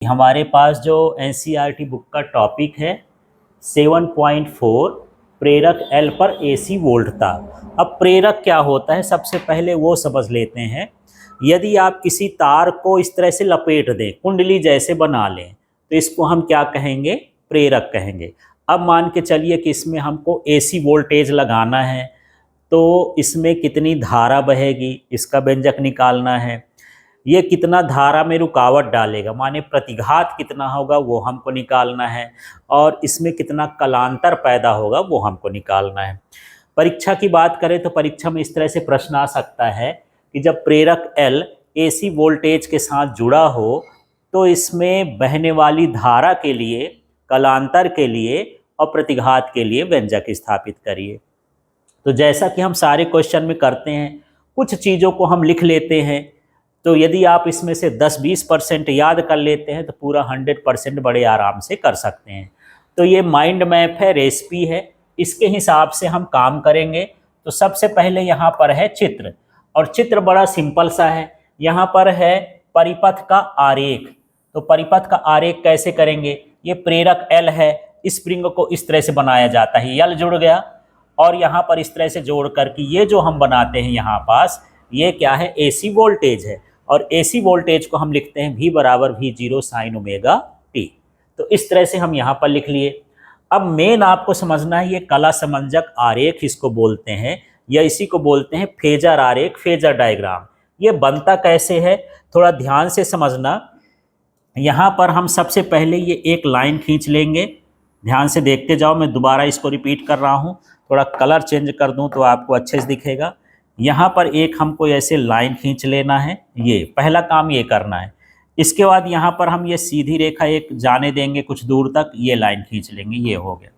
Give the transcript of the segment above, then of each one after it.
हमारे पास जो NCERT book का टॉपिक है 7.4 प्रेरक एल पर एसी वोल्टता। अब प्रेरक क्या होता है सबसे पहले वो समझ लेते हैं। यदि आप किसी तार को इस तरह से लपेट दें, कुंडली जैसे बना लें, तो इसको हम क्या कहेंगे? प्रेरक कहेंगे। अब मान के चलिए कि इसमें हमको एसी वोल्टेज लगाना है, तो इसमें कितनी धारा बहेगी इसका व्यंजक निकालना है। ये कितना धारा में रुकावट डालेगा, माने प्रतिघात कितना होगा वो हमको निकालना है, और इसमें कितना कलांतर पैदा होगा वो हमको निकालना है। परीक्षा की बात करें तो परीक्षा में इस तरह से प्रश्न आ सकता है कि जब प्रेरक L एसी वोल्टेज के साथ जुड़ा हो तो इसमें बहने वाली धारा के लिए, कलांतर के लिए और प्रतिघात के लिए व्यंजक स्थापित करिए। तो जैसा कि हम सारे क्वेश्चन में करते हैं, कुछ चीज़ों को हम लिख लेते हैं। तो यदि आप इसमें से 10-20% याद कर लेते हैं तो पूरा 100% बड़े आराम से कर सकते हैं। तो ये माइंड मैप है, रेसिपी है, इसके हिसाब से हम काम करेंगे। तो सबसे पहले यहाँ पर है चित्र, और चित्र बड़ा सिंपल सा है। यहाँ पर है परिपथ का आरेख। तो परिपथ का आरेख कैसे करेंगे? ये प्रेरक L है, स्प्रिंग को इस तरह से बनाया जाता है, L जुड़ गया और यहाँ पर इस तरह से जोड़ करके ये जो हम बनाते हैं यहाँ पास, ये क्या है? एसी वोल्टेज है। और एसी वोल्टेज को हम लिखते हैं V बराबर V0 साइन ओमेगा टी। तो इस तरह से हम यहाँ पर लिख लिए। अब मेन आपको समझना है, ये कला समंजक आरेख इसको बोलते हैं, या इसी को बोलते हैं फेजर आरेख, फेजर डायग्राम। ये बनता कैसे है थोड़ा ध्यान से समझना। यहाँ पर हम सबसे पहले ये एक लाइन खींच लेंगे, ध्यान से देखते जाओ, मैं दोबारा इसको रिपीट कर रहा हूँ, थोड़ा कलर चेंज कर दूँ तो आपको अच्छे से दिखेगा। यहाँ पर एक हमको ऐसे लाइन खींच लेना है, ये पहला काम ये करना है। इसके बाद यहाँ पर हम ये सीधी रेखा एक जाने देंगे कुछ दूर तक, ये लाइन खींच लेंगे, ये हो गया।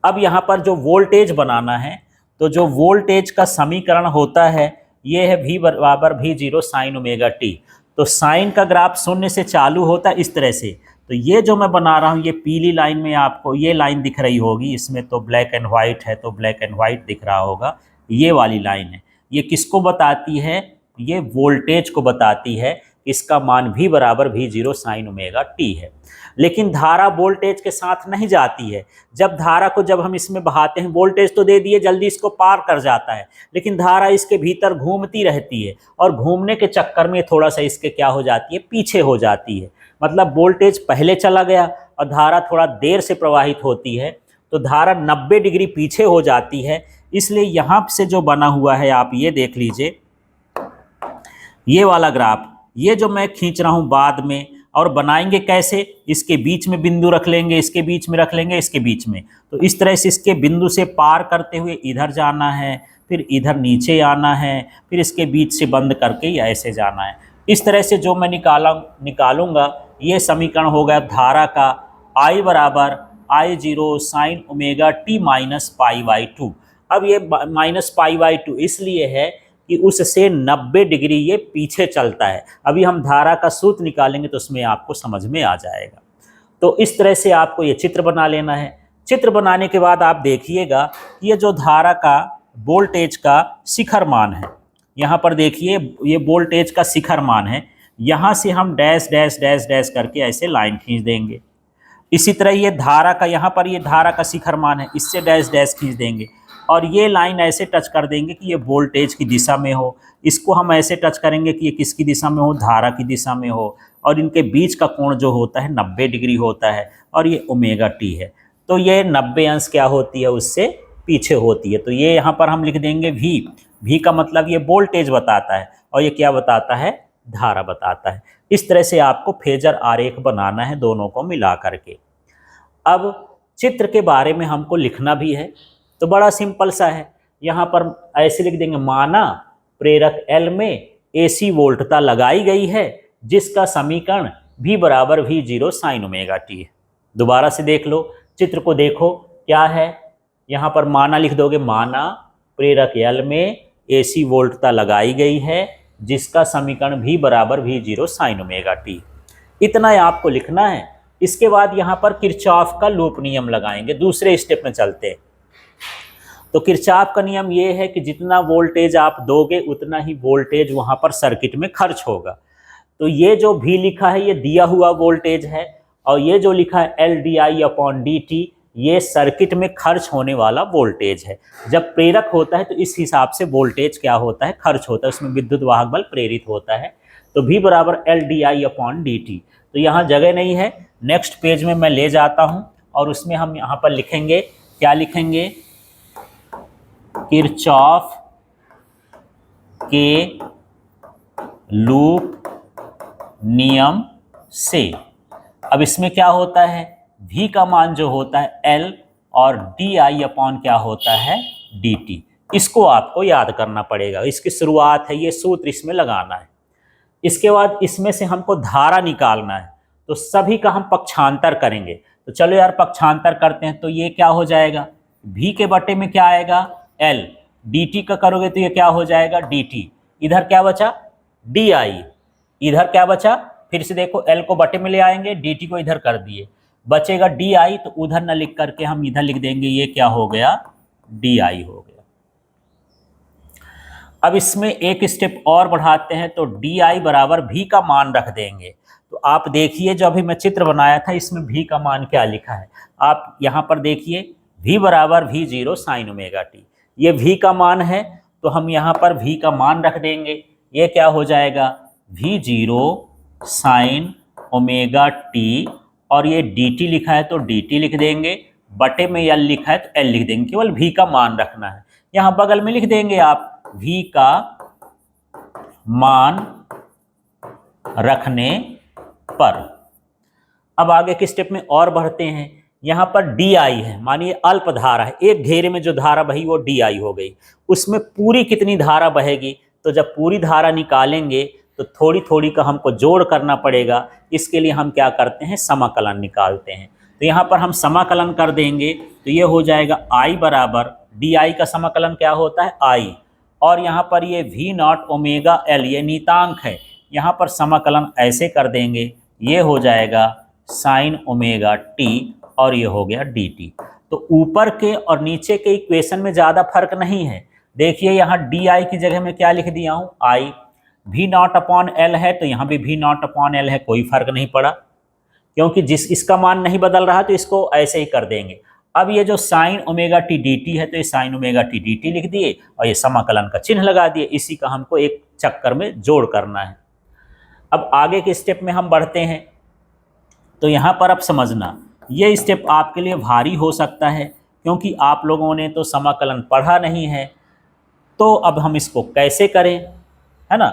अब यहाँ पर जो वोल्टेज बनाना है, तो जो वोल्टेज का समीकरण होता है ये है V बराबर V0 साइन ओमेगा टी। तो साइन का ग्राफ शून्य से चालू होता है इस तरह से। तो ये जो मैं बना रहा हूँ, ये पीली लाइन में आपको ये लाइन दिख रही होगी, इसमें तो ब्लैक एंड वाइट है तो ब्लैक एंड वाइट दिख रहा होगा, ये वाली लाइन है। ये किसको बताती है? ये वोल्टेज को बताती है। इसका मान V बराबर V0 साइन ओमेगा टी है। लेकिन धारा वोल्टेज के साथ नहीं जाती है। जब धारा को जब हम इसमें बहाते हैं, वोल्टेज तो दे दिए, जल्दी इसको पार कर जाता है, लेकिन धारा इसके भीतर घूमती रहती है, और घूमने के चक्कर में थोड़ा सा इसके क्या हो जाती है? पीछे हो जाती है। मतलब वोल्टेज पहले चला गया और धारा थोड़ा देर से प्रवाहित होती है, तो धारा 90 डिग्री पीछे हो जाती है। इसलिए यहाँ से जो बना हुआ है आप ये देख लीजिए, ये वाला ग्राफ, ये जो मैं खींच रहा हूँ बाद में, और बनाएंगे कैसे? इसके बीच में बिंदु रख लेंगे, इसके बीच में रख लेंगे, इसके बीच में। तो इस तरह से इसके बिंदु से पार करते हुए इधर जाना है, फिर इधर नीचे आना है, फिर इसके बीच से बंद करके ऐसे जाना है। इस तरह से जो मैं निकालूंगा, ये समीकरण हो गया धारा का I बराबर I0 sine omega T minus π/2। अब ये माइनस π/2 इसलिए है कि उससे 90 डिग्री ये पीछे चलता है। अभी हम धारा का सूत्र निकालेंगे तो उसमें आपको समझ में आ जाएगा। तो इस तरह से आपको ये चित्र बना लेना है। चित्र बनाने के बाद आप देखिएगा कि ये जो धारा का वोल्टेज का शिखर मान है, यहाँ पर देखिए ये वोल्टेज का शिखर मान है, यहाँ से हम डैश डैश डैश डैश करके ऐसे लाइन खींच देंगे। इसी तरह ये धारा का, यहाँ पर ये धारा का शिखर मान है, इससे डैश डैश खींच देंगे, और ये लाइन ऐसे टच कर देंगे कि ये वोल्टेज की दिशा में हो। इसको हम ऐसे टच करेंगे कि ये किसकी दिशा में हो? धारा की दिशा में हो। और इनके बीच का कोण जो होता है 90 डिग्री होता है, और ये ओमेगा टी है। तो ये 90 अंश क्या होती है? उससे पीछे होती है। तो ये यहाँ पर हम लिख देंगे V का मतलब ये वोल्टेज बताता है, और ये क्या बताता है? धारा बताता है। इस तरह से आपको फेजर आरेख बनाना है दोनों को मिला करके। अब चित्र के बारे में हमको लिखना भी है, तो बड़ा सिंपल सा है। यहाँ पर ऐसे लिख देंगे, माना प्रेरक L में एसी वोल्टता लगाई गई है जिसका समीकरण V बराबर V0 साइन ओमेगा टी है। दोबारा से देख लो, चित्र को देखो क्या है। यहाँ पर माना लिख दोगे, माना प्रेरक L में एसी वोल्टता लगाई गई है जिसका समीकरण V बराबर V0 साइन ओमेगा टी। इतना आपको लिखना है। इसके बाद यहाँ पर किरचॉफ का लूप नियम लगाएंगे। दूसरे स्टेप में चलते हैं। तो किरचॉफ का नियम ये है कि जितना वोल्टेज आप दोगे उतना ही वोल्टेज वहाँ पर सर्किट में खर्च होगा। तो ये जो भी लिखा है ये दिया हुआ वोल्टेज है, और ये जो लिखा है LdI/dt ये सर्किट में खर्च होने वाला वोल्टेज है। जब प्रेरक होता है तो इस हिसाब से वोल्टेज क्या होता है, खर्च होता है, उसमें विद्युत वाहक बल प्रेरित होता है। तो V बराबर LdI/dt। तो यहाँ जगह नहीं है, नेक्स्ट पेज में मैं ले जाता हूँ और उसमें हम यहाँ पर लिखेंगे, क्या लिखेंगे, किरचॉफ के लूप नियम से। अब इसमें क्या होता है, V का मान जो होता है L और DI अपॉन क्या होता है dt। इसको आपको याद करना पड़ेगा, इसकी शुरुआत है, ये सूत्र इसमें लगाना है। इसके बाद इसमें से हमको धारा निकालना है, तो सभी का हम पक्षांतर करेंगे। तो चलो यार पक्षांतर करते हैं। तो ये क्या हो जाएगा, V के बटे में क्या आएगा L, dt का करोगे तो ये क्या हो जाएगा dt, इधर क्या बचा DI, इधर क्या बचा, फिर से देखो L को बटे में ले आएंगे, dt को इधर कर दिए, बचेगा DI, तो उधर न लिख करके हम इधर लिख देंगे, ये क्या हो गया DI हो गया। अब इसमें एक स्टेप और बढ़ाते हैं, तो DI बराबर V का मान रख देंगे। तो आप देखिए जो अभी मैं चित्र बनाया था इसमें V का मान क्या लिखा है, आप यहाँ पर देखिए V बराबर V0 sin ओमेगा t, ये V का मान है तो हम यहाँ पर V का मान रख देंगे, ये क्या हो जाएगा V0 sin ओमेगा t, और ये dt लिखा है तो dt लिख देंगे, बटे में L लिखा है तो L लिख देंगे, केवल V का मान रखना है। यहाँ बगल में लिख देंगे आप V का मान रखने पर। अब आगे के स्टेप में और बढ़ते हैं, यहाँ पर DI है, मानिए अल्प धारा है, एक घेरे में जो धारा बही वो DI हो गई, उसमें पूरी कितनी धारा बहेगी, तो जब पूरी धारा निकालेंगे तो थोड़ी थोड़ी का हमको जोड़ करना पड़ेगा। इसके लिए हम क्या करते हैं, समाकलन निकालते हैं। तो यहाँ पर हम समाकलन कर देंगे तो ये हो जाएगा I बराबर DI का समाकलन क्या होता है I, और यहाँ पर ये V0 ओमेगा L ये नीतांक है, यहाँ पर समाकलन ऐसे कर देंगे, ये हो जाएगा साइन ओमेगा t, और ये हो गया dt। तो ऊपर के और नीचे के इक्वेशन में ज़्यादा फर्क नहीं है। देखिए यहाँ DI की जगह में क्या लिख दिया हूँ I, V0 अपॉन L है तो यहाँ भी V0 अपॉन L है, कोई फर्क नहीं पड़ा, क्योंकि इसका मान नहीं बदल रहा तो इसको ऐसे ही कर देंगे। अब ये जो साइन ओमेगा टी dt है तो ये साइन ओमेगा टी dt लिख दिए और ये समाकलन का चिन्ह लगा दिए, इसी का हमको एक चक्कर में जोड़ करना है। अब आगे के स्टेप में हम बढ़ते हैं, तो यहाँ पर अब समझना ये स्टेप आपके लिए भारी हो सकता है क्योंकि आप लोगों ने तो समाकलन पढ़ा नहीं है। तो अब हम इसको कैसे करें, है ना।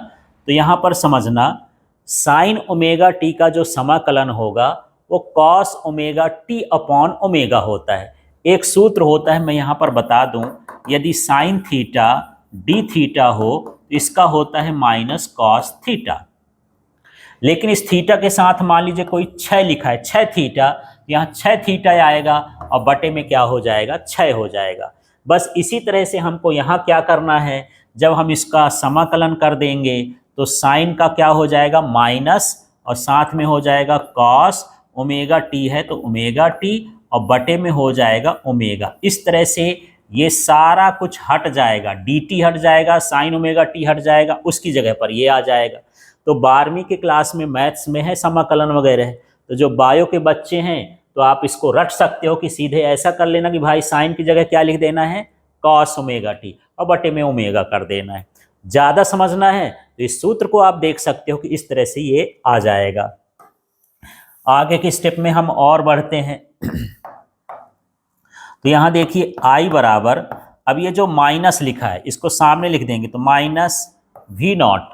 तो यहाँ पर समझना साइन ओमेगा टी का जो समाकलन होगा वो cos omega T upon omega होता है। एक सूत्र होता है, मैं यहाँ पर बता दूं, यदि साइन थीटा डी थीटा हो तो इसका होता है माइनस कॉस थीटा। लेकिन इस थीटा के साथ मान लीजिए कोई 6 लिखा है, 6 थीटा, यहाँ 6 थीटा आएगा और बटे में क्या हो जाएगा 6 हो जाएगा। बस इसी तरह से हमको यहाँ क्या करना है, जब हम इसका समाकलन कर देंगे तो साइन का क्या हो जाएगा माइनस और साथ में हो जाएगा कॉस ओमेगा टी है तो ओमेगा टी और बटे में हो जाएगा ओमेगा। इस तरह से ये सारा कुछ हट जाएगा, dt हट जाएगा, साइन ओमेगा टी हट जाएगा, उसकी जगह पर ये आ जाएगा। तो 12वीं के क्लास में मैथ्स में है समाकलन वगैरह, तो जो बायो के बच्चे हैं तो आप इसको रट सकते हो कि सीधे ऐसा कर लेना कि भाई साइन की जगह क्या लिख देना है कॉस ओमेगा टी और बटे में ओमेगा कर देना है। ज़्यादा समझना है तो इस सूत्र को आप देख सकते हो कि इस तरह से ये आ जाएगा। आगे के स्टेप में हम और बढ़ते हैं तो यहाँ देखिए आई बराबर, अब ये जो माइनस लिखा है इसको सामने लिख देंगे तो माइनस वी नॉट,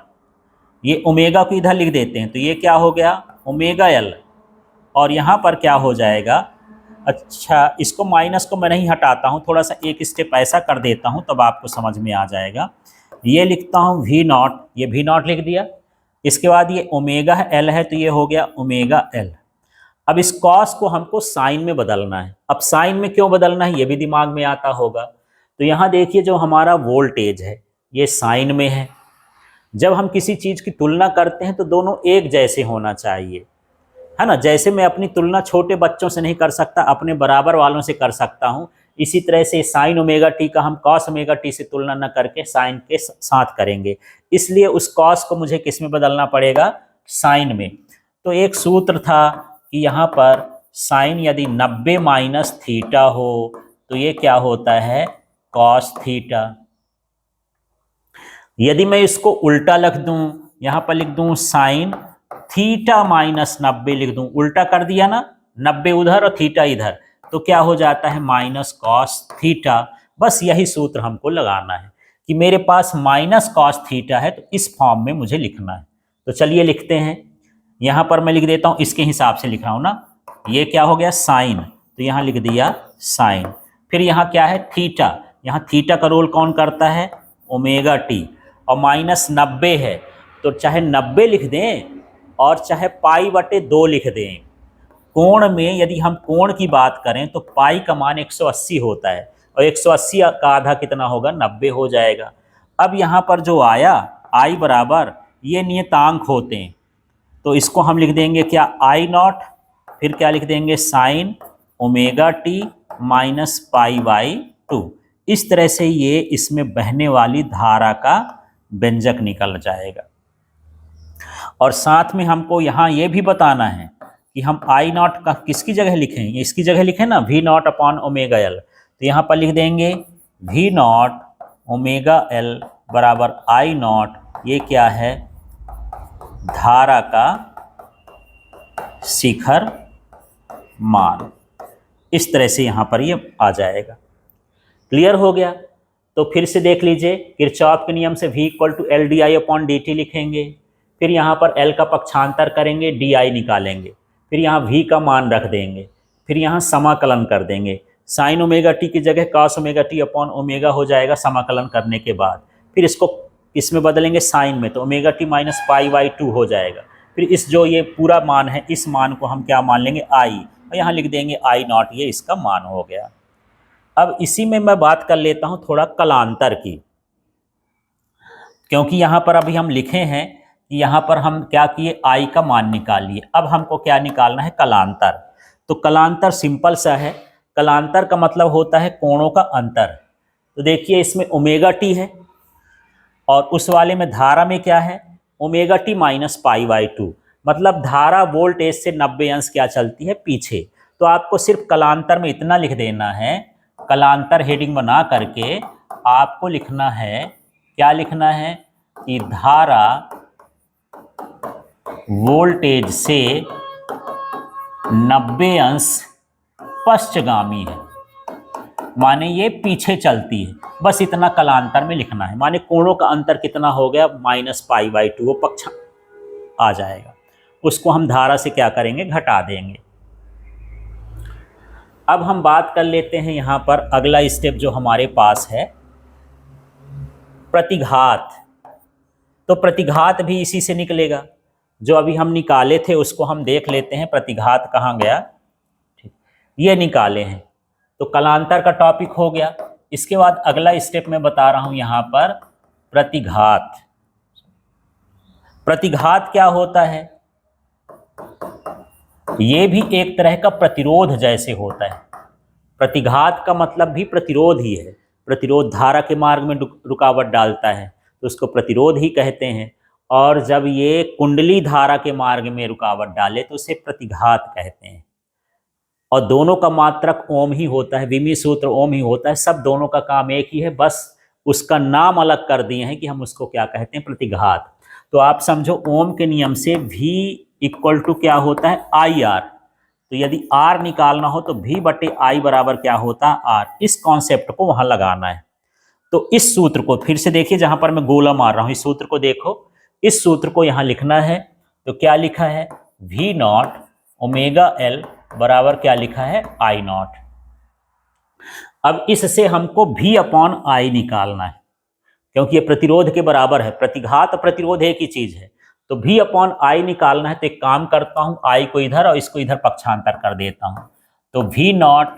ये ओमेगा को इधर लिख देते हैं तो ये क्या हो गया ओमेगा एल, और यहाँ पर क्या हो जाएगा, अच्छा इसको माइनस को मैं नहीं हटाता हूँ, थोड़ा सा एक स्टेप ऐसा कर देता हूँ तब आपको समझ में आ जाएगा। ये लिखता हूँ वी नॉट, ये वी नॉट लिख दिया, इसके बाद ये ओमेगा एल है तो ये हो गया ओमेगा एल। अब इस कॉस को हमको साइन में बदलना है। अब साइन में क्यों बदलना है ये भी दिमाग में आता होगा। तो यहाँ देखिए जो हमारा वोल्टेज है ये साइन में है। जब हम किसी चीज़ की तुलना करते हैं तो दोनों एक जैसे होना चाहिए, है ना। जैसे मैं अपनी तुलना छोटे बच्चों से नहीं कर सकता, अपने बराबर वालों से कर सकता हूँ, इसी तरह से साइन ओमेगा टी का हम कॉस ओमेगा टी से तुलना न करके साइन के साथ करेंगे। इसलिए उस कॉस को मुझे किस में बदलना पड़ेगा, साइन में। तो एक सूत्र था कि यहाँ पर साइन यदि 90 माइनस थीटा हो तो ये क्या होता है, कॉस थीटा। यदि मैं इसको उल्टा लिख दूं, यहां पर लिख दूं साइन थीटा माइनस 90 लिख दूं, उल्टा कर दिया ना, 90 उधर और थीटा इधर, तो क्या हो जाता है, माइनस कॉस थीटा। बस यही सूत्र हमको लगाना है कि मेरे पास माइनस कॉस थीटा है तो इस फॉर्म में मुझे लिखना है। तो चलिए लिखते हैं, यहां पर मैं लिख देता हूं, इसके हिसाब से लिख रहा हूं ना। ये क्या हो गया, साइन, तो यहां लिख दिया साइन। फिर यहां क्या है, थीटा, यहां थीटा का रोल कौन करता है, ओमेगा टी, और माइनस 90 है तो चाहे 90 लिख दें और चाहे पाई बटे 2 लिख दें। कोण में यदि हम कोण की बात करें तो पाई का मान 180 होता है और 180 का आधा कितना होगा, 90 हो जाएगा। अब यहाँ पर जो आया आई बराबर, ये नियतांक होते हैं तो इसको हम लिख देंगे क्या, आई नॉट, फिर क्या लिख देंगे, sign omega T minus pi by 2। इस तरह से ये इसमें बहने वाली धारा का व्यंजक निकल जाएगा। और साथ में हमको यहाँ ये भी बताना है कि हम आई नॉट का किसकी जगह लिखें, इसकी जगह लिखें ना, V not upon omega L. तो यहाँ पर लिख देंगे वी नॉट ओमेगा एल बराबर आई नॉट, ये क्या है, धारा का शिखर मान। इस तरह से यहाँ पर ये आ जाएगा। क्लियर हो गया। तो फिर से देख लीजिए, किरचॉफ के नियम से v equal to L D I upon D T लिखेंगे, फिर यहाँ पर l का पक्षांतर करेंगे, डी आई निकालेंगे, फिर यहाँ v का मान रख देंगे, फिर यहाँ समाकलन कर देंगे, साइन ओमेगा टी की जगह cos omega T upon omega हो जाएगा समाकलन करने के बाद। फिर इसको इसमें बदलेंगे साइन में, तो omega T minus pi by 2 हो जाएगा। फिर इस जो ये पूरा मान है, इस मान को हम क्या मान लेंगे, आई, और यहाँ लिख देंगे आई नॉट, ये इसका मान हो गया। अब इसी में मैं बात कर लेता हूं थोड़ा कलांतर की, क्योंकि यहां पर अभी हम लिखे हैं कि यहां पर हम क्या किए, आई का मान निकालिए। अब हमको क्या निकालना है, कलांतर। तो कलांतर सिंपल सा है, कलांतर का मतलब होता है कोणों का अंतर। तो देखिए इसमें ओमेगा टी है और उस वाले में धारा में क्या है, omega T minus pi by 2, मतलब धारा वोल्टेज से 90 अंश क्या चलती है, पीछे। तो आपको सिर्फ कलांतर में इतना लिख देना है, कलांतर हेडिंग बना करके आपको लिखना है, क्या लिखना है कि धारा वोल्टेज से 90 अंश पश्चगामी है, माने ये पीछे चलती है। बस इतना कलांतर में लिखना है, माने कोणों का अंतर कितना हो गया, माइनस पाई बाई 2, वो पक्ष आ जाएगा, उसको हम धारा से क्या करेंगे, घटा देंगे। अब हम बात कर लेते हैं यहाँ पर अगला स्टेप जो हमारे पास है, प्रतिघात। तो प्रतिघात भी इसी से निकलेगा, जो अभी हम निकाले थे उसको हम देख लेते हैं, प्रतिघात कहाँ गया, ये निकाले हैं। तो कलांतर का टॉपिक हो गया। इसके बाद अगला स्टेप मैं बता रहा हूँ यहाँ पर, प्रतिघात। प्रतिघात क्या होता है, ये भी एक तरह का प्रतिरोध जैसे होता है। प्रतिघात का मतलब भी प्रतिरोध ही है, प्रतिरोध धारा के मार्ग में रुकावट डालता है तो उसको प्रतिरोध ही कहते हैं। और जब ये कुंडली धारा के मार्ग में रुकावट डाले तो उसे प्रतिघात कहते हैं। और दोनों का मात्रक ओम ही होता है, विमी सूत्र ओम ही होता है, सब दोनों का काम एक ही है, बस उसका नाम अलग कर दिए हैं कि हम उसको क्या कहते हैं, प्रतिघात। तो आप समझो ओम के नियम से V इक्वल टू क्या होता है, आई आर। तो यदि R निकालना हो तो V बटे आई बराबर क्या होता है, R। इस कॉन्सेप्ट को वहां लगाना है। तो इस सूत्र को फिर से देखिए, जहां पर मैं गोला मार रहा हूं, इस सूत्र को देखो, इस सूत्र को यहां लिखना है। तो क्या लिखा है, V नॉट ओमेगा एल बराबर क्या लिखा है, आई नॉट। अब इससे हमको V अपॉन आई निकालना है, क्योंकि ये प्रतिरोध के बराबर है, प्रतिघात प्रतिरोध एक ही चीज है। तो V अपॉन आई निकालना है, तो एक काम करता हूं, आई को इधर और इसको इधर पक्षांतर कर देता हूं। तो V नॉट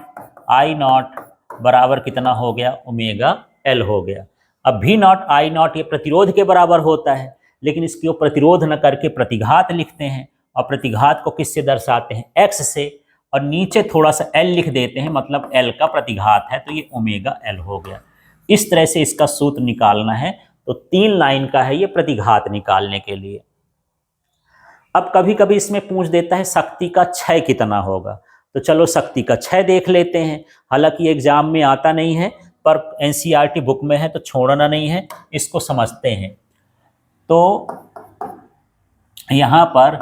आई नॉट बराबर कितना हो गया, ओमेगा एल हो गया। अब V नॉट आई नॉट ये प्रतिरोध के बराबर होता है, लेकिन इसको प्रतिरोध न करके प्रतिघात लिखते हैं। और प्रतिघात को किससे दर्शाते हैं, x से, और नीचे थोड़ा सा l लिख देते हैं, मतलब l का प्रतिघात है, तो ये ओमेगा एल हो गया। इस तरह से इसका सूत्र निकालना है। तो 3 लाइन का है ये प्रतिघात निकालने के लिए। अब कभी कभी इसमें पूछ देता है शक्ति का क्षय कितना होगा, तो चलो शक्ति का क्षय देख लेते हैं। हालांकि एग्जाम में आता नहीं है पर एनसीईआरटी बुक में है तो छोड़ना नहीं है, इसको समझते हैं। तो यहाँ पर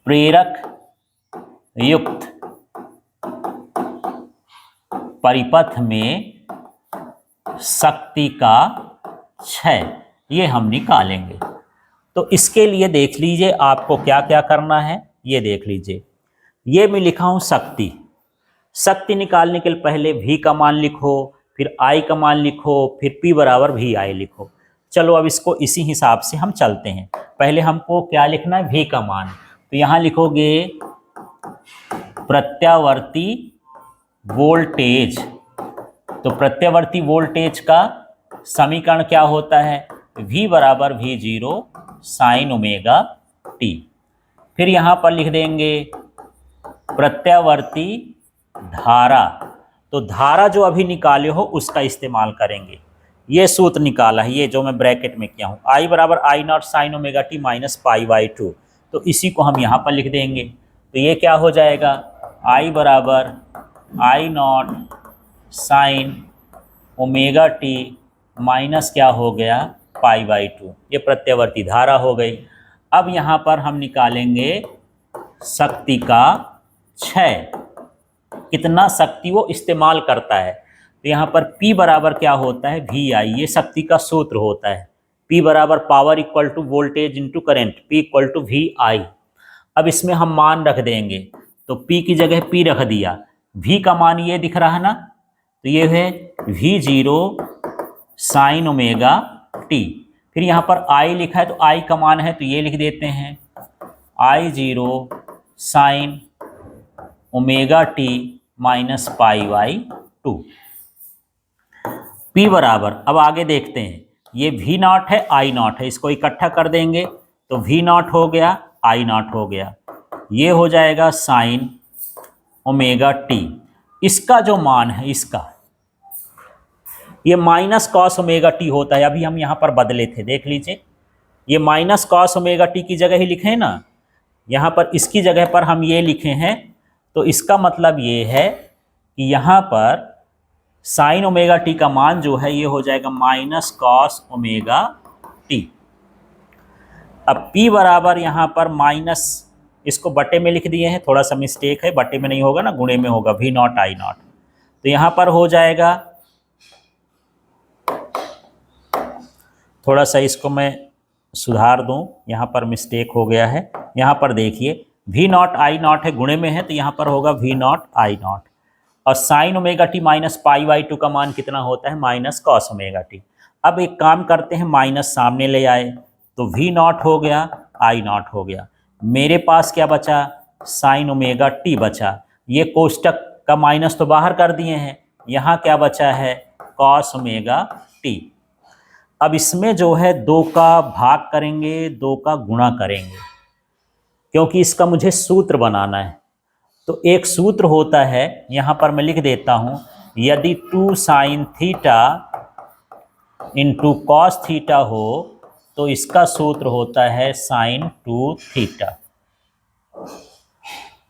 प्रेरक युक्त परिपथ में शक्ति का क्षय ये हम निकालेंगे। तो इसके लिए देख लीजिए आपको क्या क्या करना है, ये देख लीजिए। ये मैं लिखा हूं शक्ति। शक्ति निकालने के लिए पहले V का मान लिखो, फिर I का मान लिखो, फिर P बराबर VI लिखो। चलो अब इसको इसी हिसाब से हम चलते हैं। पहले हमको क्या लिखना है, V का मान। तो यहाँ लिखोगे प्रत्यावर्ती वोल्टेज। तो प्रत्यावर्ती वोल्टेज का समीकरण क्या होता है, V बराबर V0 साइन ओमेगा टी। फिर यहाँ पर लिख देंगे प्रत्यावर्ती धारा। तो धारा जो अभी निकाले हो उसका इस्तेमाल करेंगे। ये सूत्र निकाला है, ये जो मैं ब्रैकेट में किया हूँ, I बराबर I0 sine omega T minus π/2। तो इसी को हम यहाँ पर लिख देंगे। तो ये क्या हो जाएगा, I बराबर I0 sine omega T minus क्या हो गया π/2। ये प्रत्यावर्ती धारा हो गई। अब यहाँ पर हम निकालेंगे शक्ति का क्षय, कितना शक्ति वो इस्तेमाल करता है। तो यहाँ पर P बराबर क्या होता है, VI। ये शक्ति का सूत्र होता है। P बराबर power equal to voltage into current, P equal to VI। अब इसमें हम मान रख देंगे। तो P की जगह P रख दिया। V का मान ये दिख रहा है ना, तो ये है V0 साइन ओमेगा टी। फिर यहाँ पर I लिखा है तो I का मान है तो ये लिख देते हैं I0 sine omega T minus π/2। P बराबर, अब आगे देखते हैं, ये V0 है I0 है, इसको इकट्ठा कर देंगे तो V0 हो गया I0 हो गया। ये हो जाएगा साइन ओमेगा टी। इसका जो मान है, इसका ये माइनस कॉस ओमेगा टी होता है। अभी हम यहाँ पर बदले थे, देख लीजिए। ये माइनस कॉस ओमेगा टी की जगह ही लिखे ना, यहाँ पर इसकी जगह पर हम ये लिखे हैं। तो इसका मतलब ये है कि यहाँ पर साइन ओमेगा टी का मान जो है ये हो जाएगा माइनस कॉस ओमेगा टी। अब P बराबर यहाँ पर माइनस, इसको बटे में लिख दिए हैं, थोड़ा सा मिस्टेक है, बटे में नहीं होगा ना, गुणे में होगा, V0 I0। तो यहाँ पर हो जाएगा, थोड़ा सा इसको मैं सुधार दूं, यहाँ पर मिस्टेक हो गया है। यहाँ पर देखिए V0 I0 है, गुणे में है, तो यहाँ पर होगा V0 I0। और साइन ओमेगा टी माइनस π/2 का मान कितना होता है, माइनस कॉस ओमेगा टी। अब एक काम करते हैं, माइनस सामने ले आए तो V0 हो गया I0 हो गया। मेरे पास क्या बचा, साइन ओमेगा टी बचा। ये कोष्टक का माइनस तो बाहर कर दिए हैं, यहाँ क्या बचा है, कॉस ओमेगा टी। अब इसमें जो है 2 का भाग करेंगे, 2 का गुणा करेंगे, क्योंकि इसका मुझे सूत्र बनाना है। तो एक सूत्र होता है, यहाँ पर मैं लिख देता हूँ, यदि 2 sine theta into cos theta हो तो इसका सूत्र होता है साइन 2 थीटा।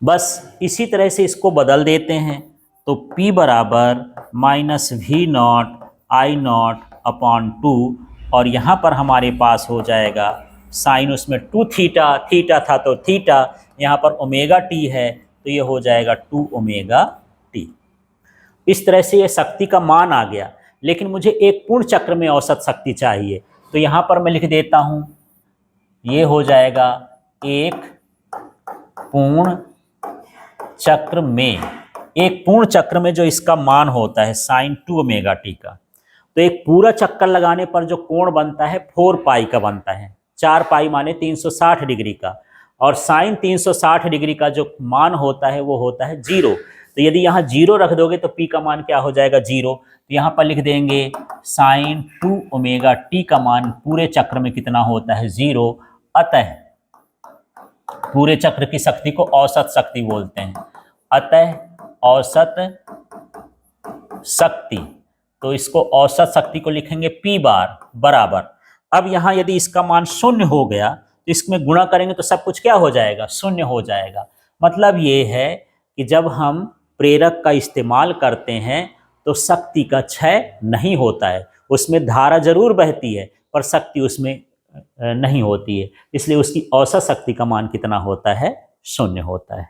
बस इसी तरह से इसको बदल देते हैं। तो P बराबर माइनस V0 I0 अपॉन 2, और यहाँ पर हमारे पास हो जाएगा साइन, उसमें 2 थीटा, थीटा था तो थीटा, यहाँ पर ओमेगा टी है तो ये हो जाएगा 2 ओमेगा टी। इस तरह से ये शक्ति का मान आ गया। लेकिन मुझे एक पूर्ण चक्र में औसत शक्ति चाहिए, तो यहाँ पर मैं लिख देता हूँ, ये हो जाएगा एक पूर्ण चक्र में, एक पूर्ण चक्र में जो इसका मान होता है साइन 2 ओमेगा टी का। तो एक पूरा चक्कर लगाने पर जो कोण बनता है 4 पाई का बनता है, 4 पाई माने 360 डिग्री का, और साइन 360 डिग्री का जो मान होता है वो होता है 0। तो यदि यहाँ 0 रख दोगे तो P का मान क्या हो जाएगा, 0। तो यहाँ पर लिख देंगे साइन 2 ओमेगा टी का मान पूरे चक्र में कितना होता है, 0। अतः पूरे चक्र की शक्ति को औसत शक्ति बोलते हैं। अतः औसत शक्ति, तो इसको औसत शक्ति को लिखेंगे P बार बराबर। अब यहाँ यदि इसका मान 0 हो गया तो इसमें गुणा करेंगे तो सब कुछ क्या हो जाएगा, शून्य हो जाएगा। मतलब ये है कि जब हम प्रेरक का इस्तेमाल करते हैं तो शक्ति का क्षय नहीं होता है, उसमें धारा जरूर बहती है पर शक्ति उसमें नहीं होती है, इसलिए उसकी औसत शक्ति का मान कितना होता है, शून्य होता है।